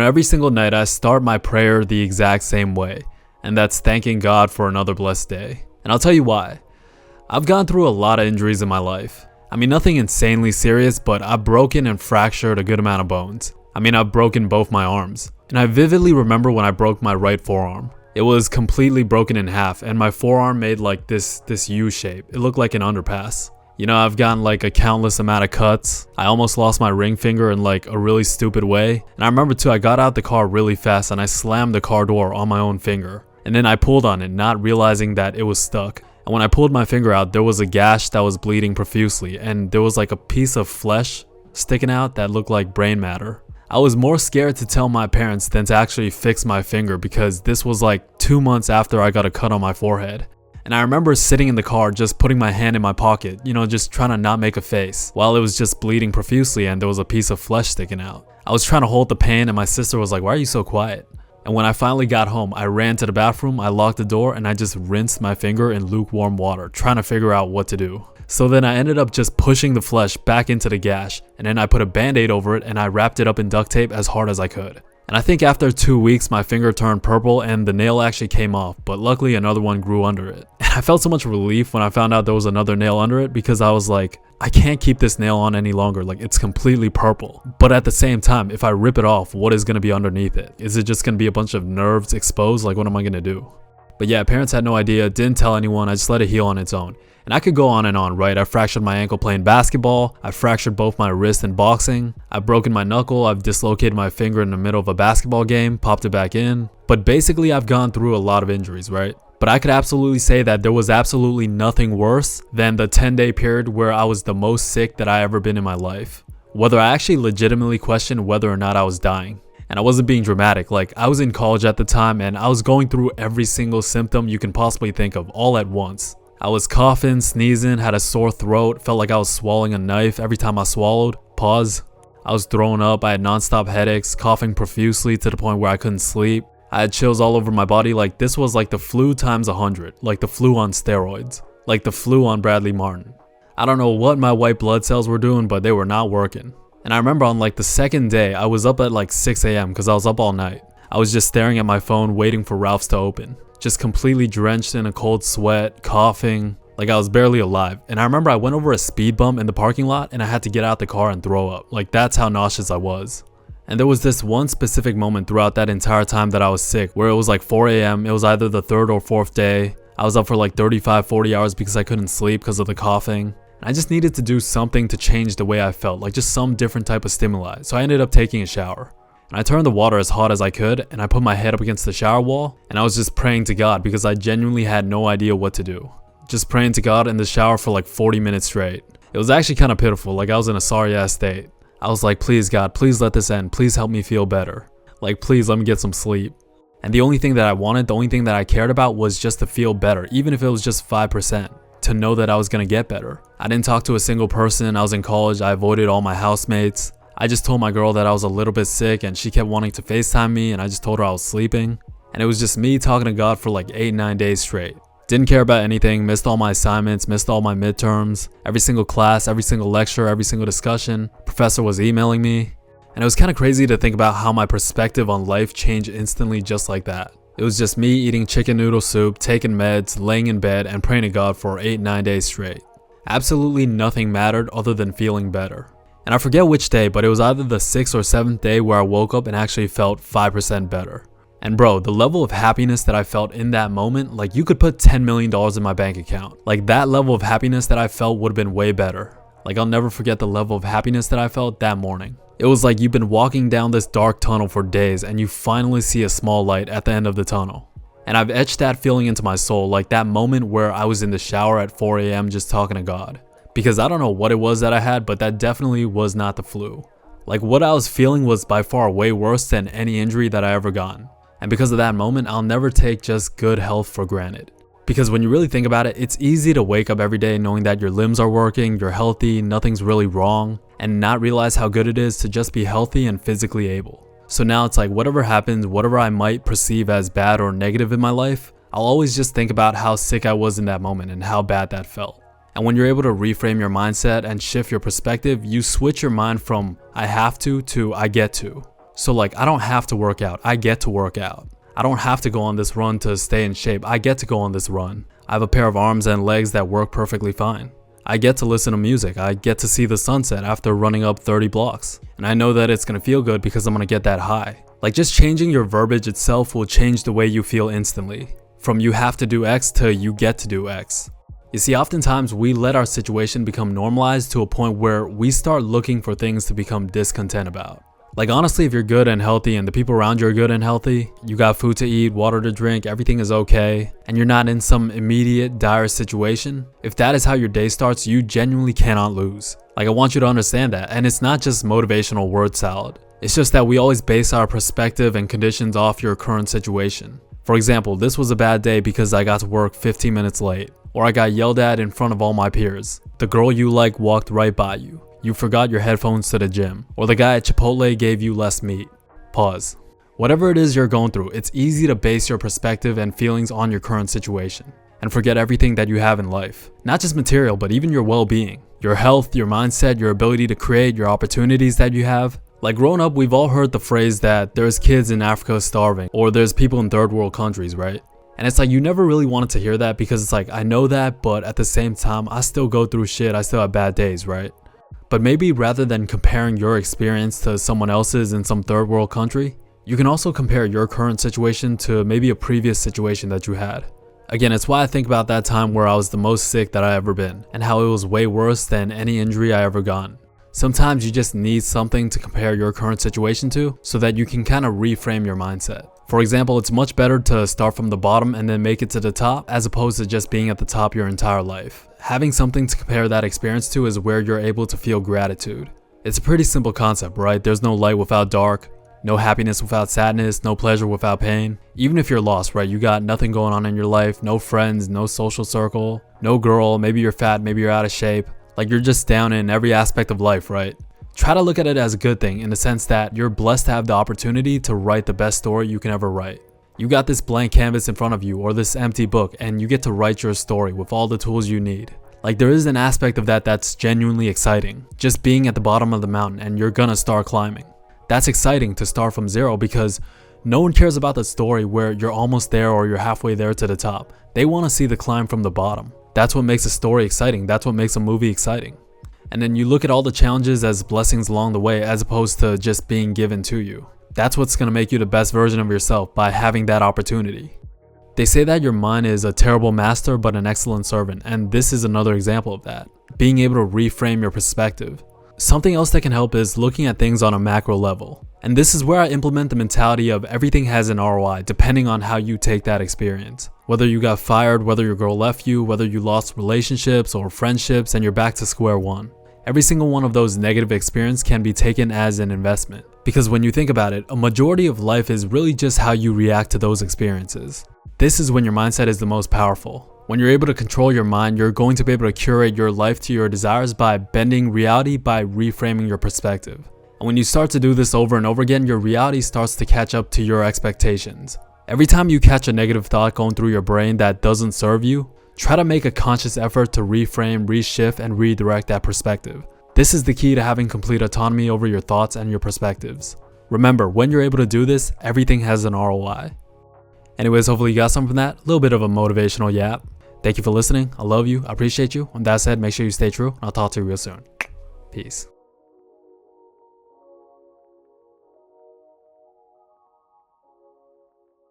Every single night I start my prayer the exact same way, and that's thanking God for another blessed day. And I'll tell you why. I've gone through a lot of injuries in my life. Nothing insanely serious, but I've broken and fractured a good amount of bones. I've broken both my arms. And I vividly remember when I broke my right forearm. It was completely broken in half, and my forearm made like this U shape. It looked like an underpass. I've gotten like a countless amount of cuts. I almost lost my ring finger in like a really stupid way. And I remember too, I got out the car really fast and I slammed the car door on my own finger. And then I pulled on it, not realizing that it was stuck. And when I pulled my finger out, there was a gash that was bleeding profusely, and there was like a piece of flesh sticking out that looked like brain matter. I was more scared to tell my parents than to actually fix my finger because this was like 2 months after I got a cut on my forehead. And I remember sitting in the car just putting my hand in my pocket, just trying to not make a face, while it was just bleeding profusely and there was a piece of flesh sticking out. I was trying to hold the pain and my sister was like, "Why are you so quiet?" And when I finally got home, I ran to the bathroom, I locked the door, and I just rinsed my finger in lukewarm water, trying to figure out what to do. So then I ended up just pushing the flesh back into the gash, and then I put a band-aid over it and I wrapped it up in duct tape as hard as I could. And I think after 2 weeks, my finger turned purple and the nail actually came off, but luckily another one grew under it. And I felt so much relief when I found out there was another nail under it because I was like, I can't keep this nail on any longer, like it's completely purple. But at the same time, if I rip it off, what is going to be underneath it? Is it just going to be a bunch of nerves exposed? Like what am I going to do? But yeah, parents had no idea, didn't tell anyone, I just let it heal on its own. And I could go on and on, right? I fractured my ankle playing basketball, I fractured both my wrists in boxing, I've broken my knuckle, I've dislocated my finger in the middle of a basketball game, popped it back in. But basically I've gone through a lot of injuries, right? But I could absolutely say that there was absolutely nothing worse than the 10-day period where I was the most sick that I ever been in my life. Whether I actually legitimately questioned whether or not I was dying. And I wasn't being dramatic, like I was in college at the time and I was going through every single symptom you can possibly think of all at once. I was coughing, sneezing, had a sore throat, felt like I was swallowing a knife every time I swallowed. Pause. I was throwing up, I had non-stop headaches, coughing profusely to the point where I couldn't sleep. I had chills all over my body, like this was like the flu times 100, like the flu on steroids, like the flu on Bradley Martin. I don't know what my white blood cells were doing, but they were not working. And I remember on like the second day, I was up at like 6 a.m. because I was up all night. I was just staring at my phone waiting for Ralph's to open. Just completely drenched in a cold sweat, coughing, like I was barely alive. And I remember I went over a speed bump in the parking lot and I had to get out the car and throw up. Like that's how nauseous I was. And there was this one specific moment throughout that entire time that I was sick where it was like 4 a.m. It was either the third or fourth day. I was up for like 35-40 hours because I couldn't sleep because of the coughing. And I just needed to do something to change the way I felt, like just some different type of stimuli. So I ended up taking a shower. And I turned the water as hot as I could and I put my head up against the shower wall and I was just praying to God because I genuinely had no idea what to do. Just praying to God in the shower for like 40 minutes straight. It was actually kind of pitiful, like I was in a sorry ass state. I was like, please God, please let this end. Please help me feel better. Like please let me get some sleep. And the only thing that I wanted, the only thing that I cared about was just to feel better, even if it was just 5%. To know that I was gonna get better. I didn't talk to a single person. I was in college. I avoided all my housemates. I just told my girl that I was a little bit sick and she kept wanting to FaceTime me and I just told her I was sleeping. And it was just me talking to God for like 8-9 days straight. Didn't care about anything, missed all my assignments, missed all my midterms, every single class, every single lecture, every single discussion. Professor was emailing me. And it was kind of crazy to think about how my perspective on life changed instantly just like that. It was just me eating chicken noodle soup, taking meds, laying in bed, and praying to God for 8-9 days straight. Absolutely nothing mattered other than feeling better. And I forget which day, but it was either the 6th or 7th day where I woke up and actually felt 5% better. And bro, the level of happiness that I felt in that moment, like you could put $10 million in my bank account. Like that level of happiness that I felt would have been way better. Like I'll never forget the level of happiness that I felt that morning. It was like you've been walking down this dark tunnel for days and you finally see a small light at the end of the tunnel. And I've etched that feeling into my soul, like that moment where I was in the shower at 4 a.m. just talking to God. Because I don't know what it was that I had, but that definitely was not the flu. Like what I was feeling was by far way worse than any injury that I ever gotten. And because of that moment, I'll never take just good health for granted. Because when you really think about it, it's easy to wake up every day knowing that your limbs are working, you're healthy, nothing's really wrong, and not realize how good it is to just be healthy and physically able. So now it's like whatever happens, whatever I might perceive as bad or negative in my life, I'll always just think about how sick I was in that moment and how bad that felt. And when you're able to reframe your mindset and shift your perspective, you switch your mind from I have to I get to. So like, I don't have to work out, I get to work out. I don't have to go on this run to stay in shape, I get to go on this run. I have a pair of arms and legs that work perfectly fine. I get to listen to music, I get to see the sunset after running up 30 blocks. And I know that it's gonna feel good because I'm gonna get that high. Like, just changing your verbiage itself will change the way you feel instantly. From you have to do X to you get to do X. You see, oftentimes we let our situation become normalized to a point where we start looking for things to become discontent about. Like, honestly, if you're good and healthy and the people around you are good and healthy, you got food to eat, water to drink, everything is okay, and you're not in some immediate dire situation, if that is how your day starts, you genuinely cannot lose. Like, I want you to understand that, and it's not just motivational word salad. It's just that we always base our perspective and conditions off your current situation. For example, this was a bad day because I got to work 15 minutes late, or I got yelled at in front of all my peers. The girl you like walked right by you. You forgot your headphones to the gym, or the guy at Chipotle gave you less meat. Pause. Whatever it is you're going through, it's easy to base your perspective and feelings on your current situation and forget everything that you have in life. Not just material, but even your well-being, your health, your mindset, your ability to create, your opportunities that you have. Like, growing up, we've all heard the phrase that there's kids in Africa starving, or there's people in third world countries, right? And it's like, you never really wanted to hear that because it's like, I know that, but at the same time, I still go through shit, I still have bad days, right? But maybe rather than comparing your experience to someone else's in some third world country, you can also compare your current situation to maybe a previous situation that you had. Again, it's why I think about that time where I was the most sick that I ever been, and how it was way worse than any injury I ever gotten. Sometimes you just need something to compare your current situation to so that you can kind of reframe your mindset. For example, it's much better to start from the bottom and then make it to the top as opposed to just being at the top your entire life. Having something to compare that experience to is where you're able to feel gratitude. It's a pretty simple concept, right? There's no light without dark, no happiness without sadness, no pleasure without pain. Even if you're lost, right? You got nothing going on in your life, no friends, no social circle, no girl, maybe you're fat, maybe you're out of shape. Like, you're just down in every aspect of life, right? Try to look at it as a good thing in the sense that you're blessed to have the opportunity to write the best story you can ever write. You got this blank canvas in front of you or this empty book and you get to write your story with all the tools you need. Like, there is an aspect of that that's genuinely exciting. Just being at the bottom of the mountain and you're gonna start climbing. That's exciting to start from zero because no one cares about the story where you're almost there or you're halfway there to the top. They want to see the climb from the bottom. That's what makes a story exciting. That's what makes a movie exciting. And then you look at all the challenges as blessings along the way as opposed to just being given to you. That's what's going to make you the best version of yourself by having that opportunity. They say that your mind is a terrible master but an excellent servant, and this is another example of that. Being able to reframe your perspective. Something else that can help is looking at things on a macro level. And this is where I implement the mentality of everything has an ROI depending on how you take that experience. Whether you got fired, whether your girl left you, whether you lost relationships or friendships and you're back to square one. Every single one of those negative experiences can be taken as an investment. Because when you think about it, a majority of life is really just how you react to those experiences. This is when your mindset is the most powerful. When you're able to control your mind, you're going to be able to curate your life to your desires by bending reality by reframing your perspective. And when you start to do this over and over again, your reality starts to catch up to your expectations. Every time you catch a negative thought going through your brain that doesn't serve you, try to make a conscious effort to reframe, reshift, and redirect that perspective. This is the key to having complete autonomy over your thoughts and your perspectives. Remember, when you're able to do this, everything has an ROI. Anyways, hopefully you got something from that. A little bit of a motivational yap. Thank you for listening. I love you. I appreciate you. With that said, make sure you stay true. And I'll talk to you real soon. Peace.